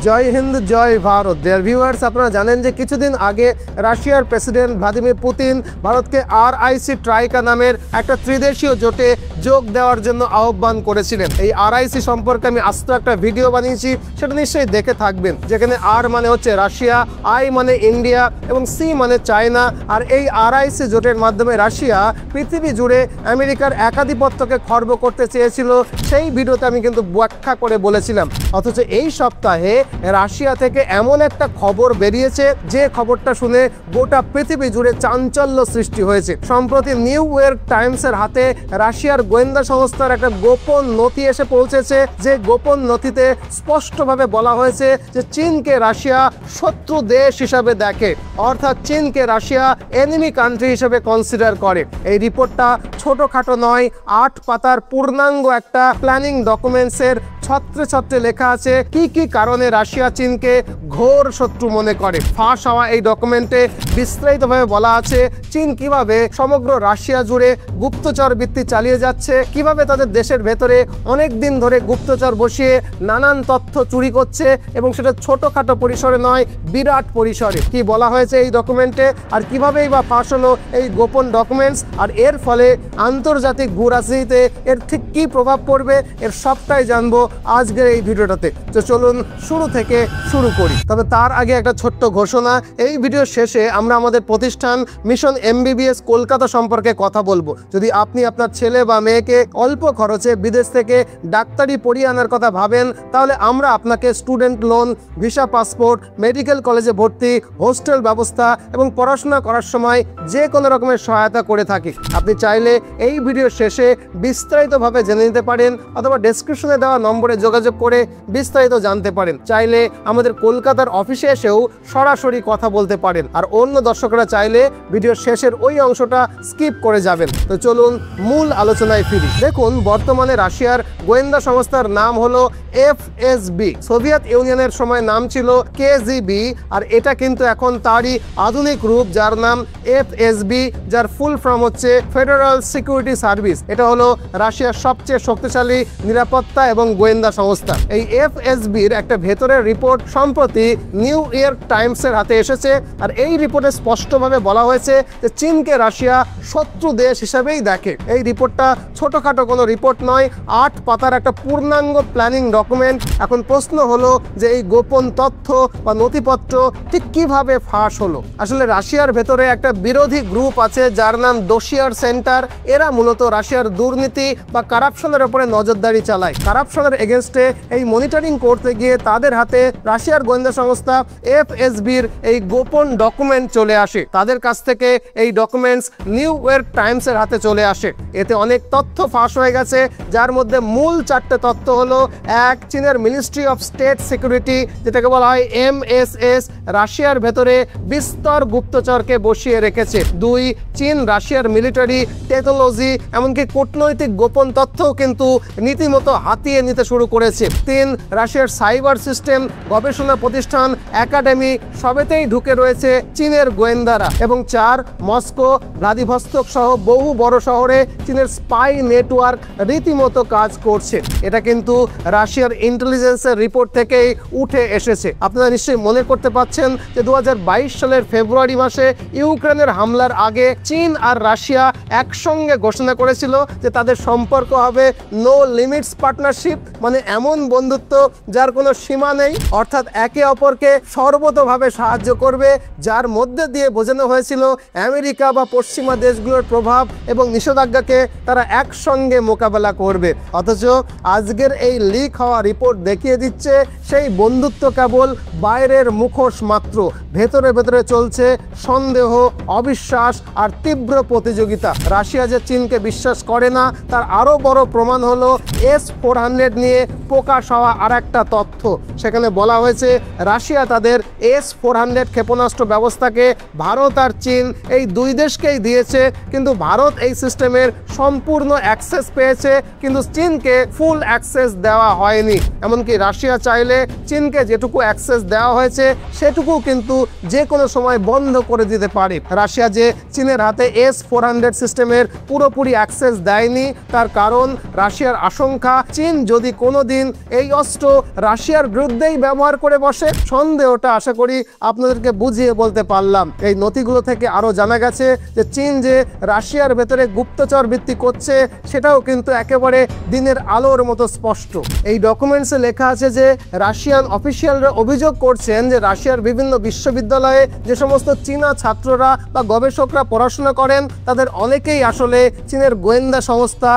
জয় হিন্দ জয় Bharat. Dear viewers, আপনারা জানেন যে কিছুদিন আগে রাশিয়ার প্রেসিডেন্ট ভ্লাদিমির পুতিন ভারতকে আরআইসি ট্রাইকা নামের একটা ত্রিদেশীয় জোটে যোগ দেওয়ার জন্য আহ্বান করেছিলেন। এই আরআইসি সম্পর্কে আমি আস্ত একটা ভিডিও বানিয়েছি, সেটা নিশ্চয়ই দেখে থাকবেন। যেখানে আর মানে হচ্ছে রাশিয়া, আই মানে ইন্ডিয়া এবং সি মানে চায়না। আর এই আরআইসি জোটের মাধ্যমে রাশিয়া পৃথিবী জুড়ে আমেরিকার একাধিপত্যকে খর্ব করতে চেয়েছিল। সেই ভিডিওতে আমি কিন্তু ব্যাখ্যা করে বলেছিলাম। অথচ এই সপ্তাহে রাশিয়া থেকে এমন একটা খবর বেরিয়েছে যে খবরটা শুনে গোটা পৃথিবী জুড়ে চাঞ্চল্য সৃষ্টি হয়েছে। সম্প্রতি নিউ ইয়র্ক টাইমসের হাতে রাশিয়ার গোয়েন্দা সংস্থার একটা গোপন নথি এসে পৌঁছেছে। যে গোপন নথিতে স্পষ্টভাবে বলা হয়েছে যে চীনকে রাশিয়া শত্রু দেশ হিসাবে দেখে, অর্থাৎ চীনকে রাশিয়া এনিমি কান্ট্রি হিসেবে কনসিডার করে। এই রিপোর্টটা ছোটখাটো নয়, 8 পাতার পূর্ণাঙ্গ একটা প্ল্যানিং ডকুমেন্টসের ছত্রে ছত্রে লেখা আছে কি কি কারণে রাশিয়া চীনকে ঘোর শত্রু মনে করে। ফাঁস হওয়া এই ডকুমেন্টে বিস্তারিতভাবে বলা আছে চীন কিভাবে সমগ্র রাশিয়া জুড়ে গুপ্তচর বৃত্তি চালিয়ে যাচ্ছে, কিভাবে তাদের দেশের ভেতরে অনেক দিন ধরে গুপ্তচর বসিয়ে নানান তথ্য চুরি করছে, এবং সেটা ছোটখাটো পরিসরে নয়, বিরাট পরিসরে। কি বলা হয়েছে এই ডকুমেন্টে, আর কিভাবেই বা ফাঁস হলো এই গোপন ডকুমেন্টস, আর এর ফলে আন্তর্জাতিক ভূ রাজনীতিতে এর ঠিক কী প্রভাব পড়বে, এর সবটাই জানবো আজকের এই ভিডিওটাতে। তো চলুন শুরু থেকে শুরু করি। তবে তার আগে একটা ছোট্ট ঘোষণা, এই ভিডিওর শেষে আমরা আমাদের প্রতিষ্ঠান মিশন MBBS কলকাতা সম্পর্কে কথা বলবো। যদি আপনি আপনার ছেলে বা মেয়েকে অল্প খরচে বিদেশ থেকে ডাক্তারি পড়িয়ে আনার কথা ভাবেন, তাহলে আমরা আপনাকে student loan, visa, passport, medical কলেজে ভর্তি, হোস্টেল ব্যবস্থা এবং পড়াশোনা করার সময় যে কোনো রকমের সহায়তা করে থাকি। আপনি চাইলে এই ভিডিওর শেষে বিস্তারিতভাবে জেনে নিতে পারেন, অথবা ডেসক্রিপশনে দেওয়া নম্বরে যোগাযোগ করে বিস্তারিত জানতে পারেন। চাইলে আমাদের কলকাতার অফিসে এসেও সরাসরি কথা বলতে পারেন। আর অন্য দর্শকরা চাইলে ভিডিওর শেষের ওই অংশটা স্কিপ করে যাবেন। তো চলুন মূল আলোচনায় ফিরি। দেখুন, বর্তমানে রাশিয়ার গোয়েন্দা সংস্থার নাম হলো FSB। সোভিয়েত ইউনিয়নের সময় নাম ছিল KGB, আর এটা কিন্তু এখন তারই আধুনিক রূপ, যার নাম FSB, যার ফুল ফর্ম হচ্ছে ফেডারেল সিকিউরিটি সার্ভিস। এটা হলো রাশিয়ার সবচেয়ে শক্তিশালী নিরাপত্তা এবং গোয়েন্দা সংস্থা। এই FSBর একটা ভেতরের রিপোর্ট সম্প্রতি নিউ ইয়র্ক টাইমসের হাতে এসেছে, আর এই রিপোর্টে স্পষ্টভাবে বলা হয়েছে যে চীনকে রাশিয়া শত্রু দেশ হিসাবেই দেখে। এই রিপোর্টটা ছোটখাটো কোনো রিপোর্ট নয়, 8 পাতার একটা পূর্ণাঙ্গ প্ল্যানিং ডকুমেন্ট। এখন প্রশ্ন হলো যে এই গোপন তথ্য বা নথিপত্র ঠিক কিভাবে ফাঁস হলো। আসলে রাশিয়ার ভেতরে একটা বিরোধী গ্রুপ আছে যার নাম ডোসিয়ার সেন্টার। এরা মূলত রাশিয়ার দুর্নীতি বা কারাপশনের উপরে নজরদারি চালায়। কারাপশনের এগেনস্টে এই মনিটরিং করতে গিয়ে তাদের হাতে রাশিয়ার গোয়েন্দা সংস্থা FSBর এই গোপন ডকুমেন্ট চলে আসে। তাদের কাছ থেকে এই ডকুমেন্টস নিউ ইয়র্ক টাইমসের হাতে চলে আসে। এতে অনেক তথ্য ফাঁস হয়ে গেছে, যার মধ্যে মূল 4টে তথ্য হলো: 1, চীনের মিনিস্ট্রি অফ স্টেট সিকিউরিটি, যেটাকে বলা হয় MSS, রাশিয়ার ভেতরে বিস্তর গুপ্তচরকে বসিয়ে রেখেছে। 2, চীন রাশিয়ার মিলিটারি, টেকনোলজি, এমনকি কূটনৈতিক গোপন তথ্যও কিন্তু রীতিমতো হাতিয়ে নিতে শুরু করেছে। 3, রাশিয়ার সাইবার সিস্টেম, গবেষণা প্রতিষ্ঠান, একাডেমি সবেতেই ঢুকে রয়েছে চীনের গোয়েন্দারা। এবং 4, মস্কো, ভ্লাদিভস্তক সহ বহু বড় শহরে চীনের স্পাই নেটওয়ার্ক রীতিমতো কাজ করছে। এটা কিন্তু রাশিয়ার ইন্টেলিজেন্সের রিপোর্ট থেকেই উঠে এসেছে। আপনারা নিশ্চয়ই মনে করতে পারছেন যে 2022 সালের ফেব্রুয়ারি মাসে ইউক্রেনের হামলার আগে চীন আর রাশিয়া একসঙ্গে ঘোষণা করেছিল যে তাদের সম্পর্ক হবে নো লিমিটস পার্টনারশিপ, মানে এমন বন্ধুত্ব যার কোনো সীমা নেই, অর্থাৎ একে অপরকে সর্বতোভাবে সাহায্য করবে, যার মধ্যে দিয়ে বোঝানো হয়েছিল আমেরিকা বা পশ্চিমা দেশগুলোর প্রভাব এবং নিষেধাজ্ঞাকে তারা একসঙ্গে মোকাবেলা করবে। অথচ আজকের এই লিক হওয়া রিপোর্ট দেখিয়ে দিচ্ছে সেই বন্ধুত্ব কেবল বাইরের মুখোশ মাত্র, ভেতরে ভেতরে চলছে সন্দেহ, অবিশ্বাস আর তীব্র প্রতিযোগিতা। রাশিয়া যে চীনকে বিশ্বাস করে না তার আরও বড় প্রমাণ হলো S-400 নিয়ে প্রকাশ হওয়া আর একটা তথ্য। সেখানে বলা হয়েছে রাশিয়া তাদের S-400 ক্ষেপণাস্ত্র ব্যবস্থাকে ভারত আর চীন এই দুই দেশকেই দিয়েছে, কিন্তু ভারত এই সিস্টেমের সম্পূর্ণ অ্যাক্সেস পেয়েছে, কিন্তু চীনকে ফুল অ্যাক্সেস দেওয়া হয়নি। এমনকি রাশিয়া চাইলে চীনকে যেটুকু অ্যাক্সেস দেওয়া হয়েছে সেটুকু কিন্তু যে কোনো সময় বন্ধ করে দিতে পারে। রাশিয়া যে চীনের হাতে S-400 সিস্টেমের পুরোপুরি অ্যাক্সেস দেয়নি, তার কারণ রাশিয়ার আশঙ্কা চীন যদি কোনোদিন এই অস্ত্র রাশিয়ার বিরুদ্ধেই ব্যবহার করে বসে? সন্দেহটা আশা করি আপনাদেরকে বুঝিয়ে বলতে পারলাম। এই নথিগুলো থেকে আরও জানা গেছে যে চীন যে রাশিয়ার ভেতরে গুপ্তচর বৃত্তি করছে সেটাও কিন্তু একেবারে দিনের আলোর মতো স্পষ্ট। এই ডকুমেন্টসে লেখা আছে যে রাশিয়ান অফিসিয়ালরা অভিযোগ করছেন যে রাশিয়ার বিভিন্ন বিশ্ববিদ্যালয়ে যে সমস্ত চীনা ছাত্ররা বা গবেষকরা পড়াশোনা করেন তাদের অনেকেই আসলে চীনের গোয়েন্দা সংস্থা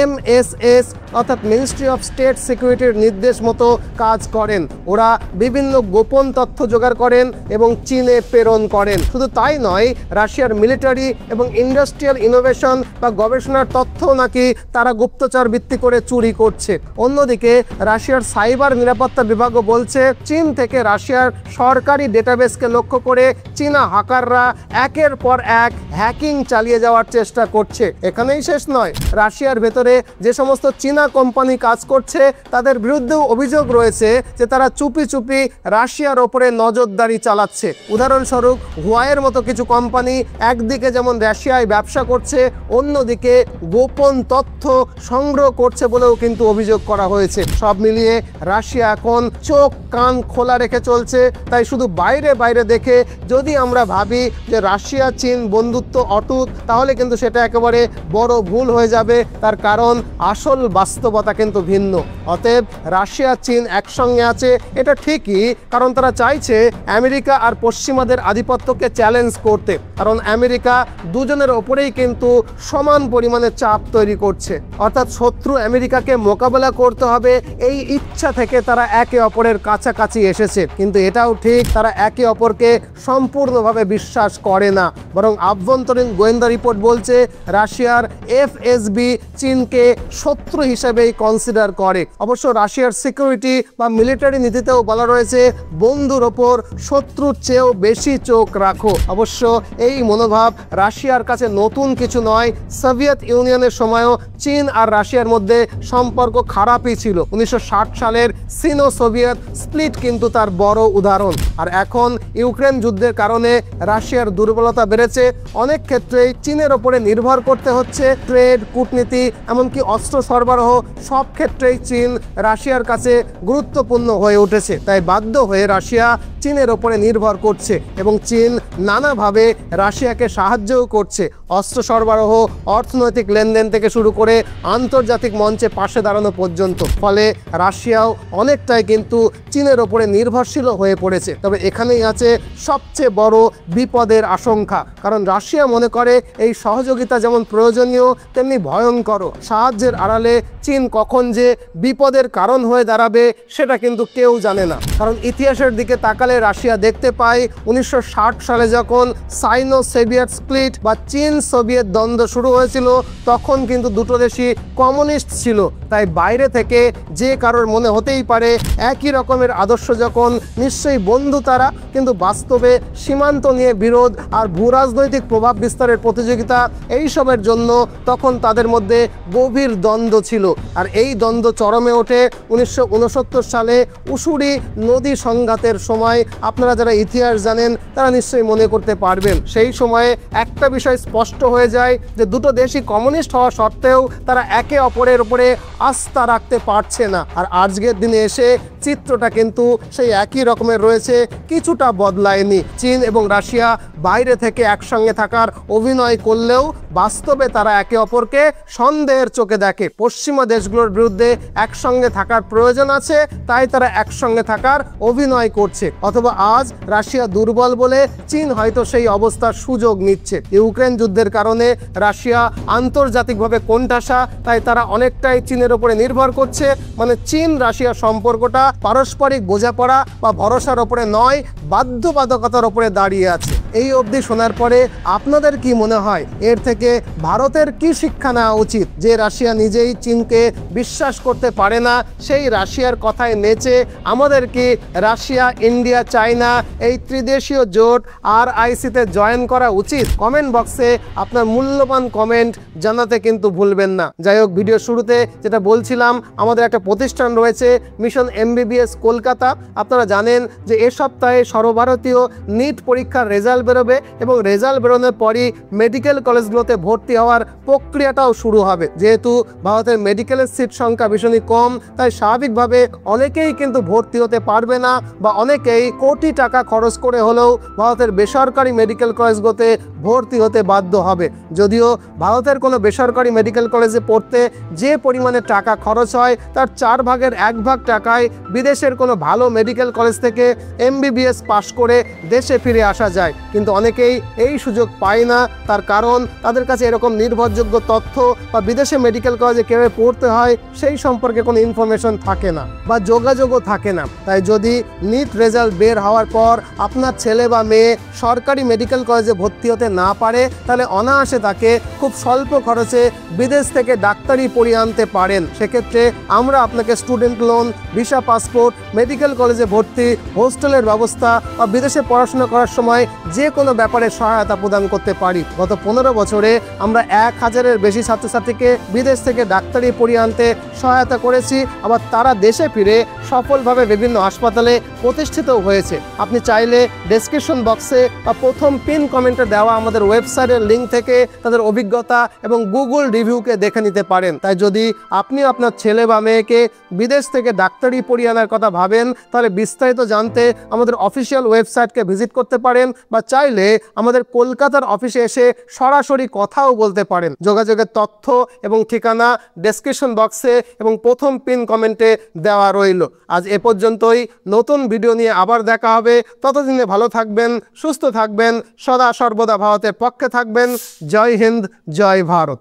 MSS অর্থাৎ মিনিস্ট্রি অফ স্টেট সিকিউরিটির নির্দেশ মতো কাজ করেন। ওরা বিভিন্ন গোপন তথ্য জোগাড় করেন এবং চীনে প্রেরণ করেন। শুধু তাই নয়, রাশিয়ার মিলিটারি এবং ইন্ডাস্ট্রিয়াল ইনোভেশন বা গবেষণার তথ্য নাকি তারা গুপ্তচর ভিত্তি করে চুরি করছে। অন্যদিকে রাশিয়ার সাইবার নিরাপত্তা বিভাগও বলছে চীন থেকে রাশিয়ার সরকারি ডেটাবেসকে লক্ষ্য করে চীনা হ্যাকাররা একের পর এক হ্যাকিং চালিয়ে যাওয়ার চেষ্টা করছে। এখানেই শেষ নয়, রাশিয়ার ভেতরে যে সমস্ত চীনা কোম্পানি কাজ করছে তাদের বিরুদ্ধেও অভিযোগ রয়েছে যে তারা চুপি চুপি রাশিয়ার ওপরে নজরদারি চালাচ্ছে। উদাহরণস্বরূপ হুয়াওয়ের মতো কিছু কোম্পানি একদিকে যেমন রাশিয়ায় ব্যবসা করছে, অন্যদিকে গোপন তথ্য সংগ্রহ করছে বলেও কিন্তু অভিযোগ করা হয়েছে। সব মিলিয়ে রাশিয়া এখন চোখ কান খোলা রেখে চলছে। তাই শুধু বাইরে বাইরে দেখে যদি আমরা ভাবি যে রাশিয়া চীন বন্ধুত্ব অটুট, তাহলে কিন্তু সেটা একেবারে বড় ভুল হয়ে যাবে। তার কারণ আসল বাস্তবতা কিন্তু ভিন্ন। অতএব রাশিয়া চীন একসঙ্গে আছে এটা ঠিকই, কারণ তারা চাইছে আমেরিকা আর পশ্চিমাদের আধিপত্যকে চ্যালেঞ্জ করতে। কারণ আমেরিকা দুজনের ওপরেই কিন্তু সমান পরিমাণে চাপ তৈরি করছে, অর্থাৎ শত্রু আমেরিকাকে মোকাবেলা করতে হবে এই ইচ্ছা থেকে তারা একে অপরের কাছাকাছি এসেছে। কিন্তু এটাও ঠিক, তারা একে অপরকে সম্পূর্ণভাবে বিশ্বাস করে না, বরং আভ্যন্তরীণ গোয়েন্দা রিপোর্ট বলছে রাশিয়ার FSB চীনকে শত্রু হিসেবেই কনসিডার করে। অবশ্য রাশিয়ার সিকিউরিটি বা মিলিটারি নীতিতেও বলা রয়েছে বন্ধুর ওপর শত্রুর চেয়েও বেশি চোখ রাখো। অবশ্য এই মনোভাব রাশিয়ার কাছে নতুন কিছু নয়। সোভিয়েত ইউনিয়নের সময়ও চীন আর রাশিয়ার মধ্যে সম্পর্ক খারাপই ছিল। 1960 সালের সিনো সোভিয়েত স্প্লিট কিন্তু তার বড় উদাহরণ। আর এখন ইউক্রেন যুদ্ধের কারণে রাশিয়ার দুর্বলতা বেড়েছে। অনেক ক্ষেত্রেই চীনের ওপরে নির্ভর করতে হচ্ছে। ট্রেড, কূটনীতি, এমনকি অস্ত্র সরবরাহ সব ক্ষেত্রেই চীন রাশিয়ার কাছে গুরুত্বপূর্ণ হয়ে উঠেছে। তাই বাধ্য হয়ে রাশিয়া চীনের ওপরে নির্ভর করছে এবং চীন নানাভাবে রাশিয়াকে সাহায্যও করছে। অস্ত্র সরবরাহ, অর্থনৈতিক লেনদেন থেকে শুরু করে আন্তর্জাতিক মঞ্চে পাশে দাঁড়ানো পর্যন্ত। ফলে রাশিয়াও অনেকটাই কিন্তু চীনের ওপরে নির্ভরশীল হয়ে পড়েছে। তবে এখানেই আছে সবচেয়ে বড় বিপদের আশঙ্কা, কারণ রাশিয়া মনে করে এই সহযোগিতা যেমন প্রয়োজনীয় তেমনি ভয়ঙ্কর। সাহায্যের আড়ালে চীন কখন যে বিপদের কারণ হয়ে দাঁড়াবে সেটা কিন্তু কেউ জানে না। কারণ ইতিহাসের দিকে তাকালে রাশিয়া দেখতে পায় 1960 সালে যখন সাইনো সোভিয়েত স্প্লিট বা চীন সোভিয়েত দ্বন্দ্ব শুরু হয়েছিল তখন কিন্তু দুটো দেশই কমিউনিস্ট ছিল। তাই বাইরে থেকে যে কারোর মনে হতেই পারে একই রকমের আদর্শ যখন, নিশ্চয়ই বন্ধু তারা, কিন্তু বাস্তবে সীমান্ত নিয়ে বিরোধ আর ভূরাজনৈতিক প্রভাব বিস্তারের প্রতিযোগিতা এইসবের জন্য তখন তাদের মধ্যে গভীর দ্বন্দ্ব ছিল। আর এই দ্বন্দ্ব চরমে ওঠে 1969 সালে উসুরি নদী সংঘাতের সময়। আপনারা যারা ইতিহাস জানেন তারা নিশ্চয়ই মনে করতে পারবেন। সেই সময়ে একটা বিষয় স্পষ্ট হয়ে যায় যে দুটো দেশই কমিউনিস্ট হওয়া সত্ত্বেও তারা একে অপরের উপরে আস্থা রাখতে পারছে না। আর আজকের দিনে এসে চিত্রটা কিন্তু সেই একই রকমের রয়েছে, কিছুটা বদলায়নি। চীন এবং রাশিয়া বাইরে থেকে একসঙ্গে থাকার অভিনয় করলেও বাস্তবে তারা একে অপরকে সন্দেহের চোখে দেখে। পশ্চিমা দেশগুলোর বিরুদ্ধে একসঙ্গে থাকার প্রয়োজন আছে, তাই তারা একসঙ্গে থাকার অভিনয় করছে। অথবা আজ রাশিয়া দুর্বল বলে চীন হয়তো সেই অবস্থার সুযোগ নিচ্ছে। ইউক্রেন যুদ্ধের কারণে রাশিয়া আন্তর্জাতিকভাবে কোণঠাসা, তাই তারা অনেকটাই চীনের উপরে নির্ভর করছে। মানে চীন রাশিয়া সম্পর্কটা পারস্পরিক বোঝাপড়া বা ভরসার ওপরে নয়, বাধ্যবাধকতার ওপরে দাঁড়িয়ে আছে। এই অবধি শোনার পরে আপনাদের কি মনে হয় এর থেকে ভারতের কি শিক্ষা নেওয়া উচিত? যে রাশিয়া নিজেই চীনকে বিশ্বাস করতে পারে না, সেই রাশিয়ার কথায় নেচে আমাদের কি রাশিয়া, ইন্ডিয়া, চায়না এই ত্রিদেশীয় জোট RIC-তে জয়েন করা উচিত? কমেন্ট বক্সে আপনার মূল্যবান কমেন্ট জানাতে কিন্তু ভুলবেন না। যাই হোক, ভিডিও শুরুতে যেটা বলছিলাম, আমাদের একটা প্রতিষ্ঠান রয়েছে মিশন MBBS কলকাতা। আপনারা জানেন যে এ সপ্তাহে সর্বভারতীয় নিট পরীক্ষার রেজাল্ট বেরোবে এবং রেজাল্ট বেরোনোর পরই মেডিকেল কলেজগুলোতে ভর্তি হওয়ার প্রক্রিয়াটাও শুরু হবে। যেহেতু ভারতের মেডিকেলের সিট সংখ্যা ভীষণই কম, তাই স্বাভাবিকভাবে অনেকেই কিন্তু ভর্তি হতে পারবে না বা অনেকেই কোটি টাকা খরচ করে হলেও ভারতের বেসরকারি মেডিকেল কলেজগুলোতে ভর্তি হতে বাধ্য হবে। যদিও ভারতের কোনো বেসরকারি মেডিকেল কলেজে পড়তে যে পরিমাণে টাকা খরচ হয় তার 4 ভাগের 1 ভাগ টাকায় বিদেশের কোনো ভালো মেডিকেল কলেজ থেকে MBBS পাশ করে দেশে ফিরে আসা যায়, কিন্তু অনেকেই এই সুযোগ পায় না। তার কারণ তাদের কাছে এরকম নির্ভরযোগ্য তথ্য বা বিদেশে মেডিকেল কলেজে কীভাবে পড়তে হয় সেই সম্পর্কে কোনো ইনফরমেশন থাকে না বা যোগাযোগও থাকে না। তাই যদি নিট রেজাল্ট বের হওয়ার পর আপনার ছেলে বা মেয়ে সরকারি মেডিকেল কলেজে ভর্তি হতে না পারে, তাহলে অনায়াসে তাকে খুব স্বল্প খরচে বিদেশ থেকে ডাক্তারি পড়িয়ে আনতে পারেন। সেক্ষেত্রে আমরা আপনাকে student loan, visa, passport, medical কলেজে ভর্তি, হোস্টেলের ব্যবস্থা বা বিদেশে পড়াশোনা করার সময় যে কোনো ব্যাপারে সহায়তা প্রদান করতে পারি। গত 15 বছরে আমরা 1000-এর বেশি ছাত্রছাত্রীকে বিদেশ থেকে ডাক্তারি পড়িয়ে আনতে সহায়তা করেছি, আবার তারা দেশে ফিরে সফলভাবে বিভিন্ন হাসপাতালে প্রতিষ্ঠিত হয়েছে। আপনি চাইলে ডেসক্রিপশন বক্সে বা প্রথম পিন কমেন্টে দেওয়া আমাদের ওয়েবসাইটের লিঙ্ক থেকে তাদের অভিজ্ঞতা এবং গুগল রিভিউকে দেখে নিতে পারেন। তাই যদি আপনি আপনার ছেলে বা মেয়েকে বিদেশ থেকে ডাক্তারি পড়িয়ে আনার কথা ভাবেন, তাহলে বিস্তারিত জানতে আমাদের অফিসিয়াল ওয়েবসাইটকে ভিজিট করতে পারেন বা চাইলে আমাদের কলকাতার অফিসে এসে সরাসরি কথাও বলতে পারেন। যোগাযোগের তথ্য এবং ঠিকানা ডেসক্রিপশন বক্সে এবং প্রথম পিন কমেন্টে দেওয়া রইল। আজ এ পর্যন্তই। নতুন ভিডিও নিয়ে আবার দেখা হবে। ততদিনে ভালো থাকবেন, সুস্থ থাকবেন, সদা সর্বদা ভারতের পক্ষে থাকবেন। জয় হিন্দ, জয় ভারত।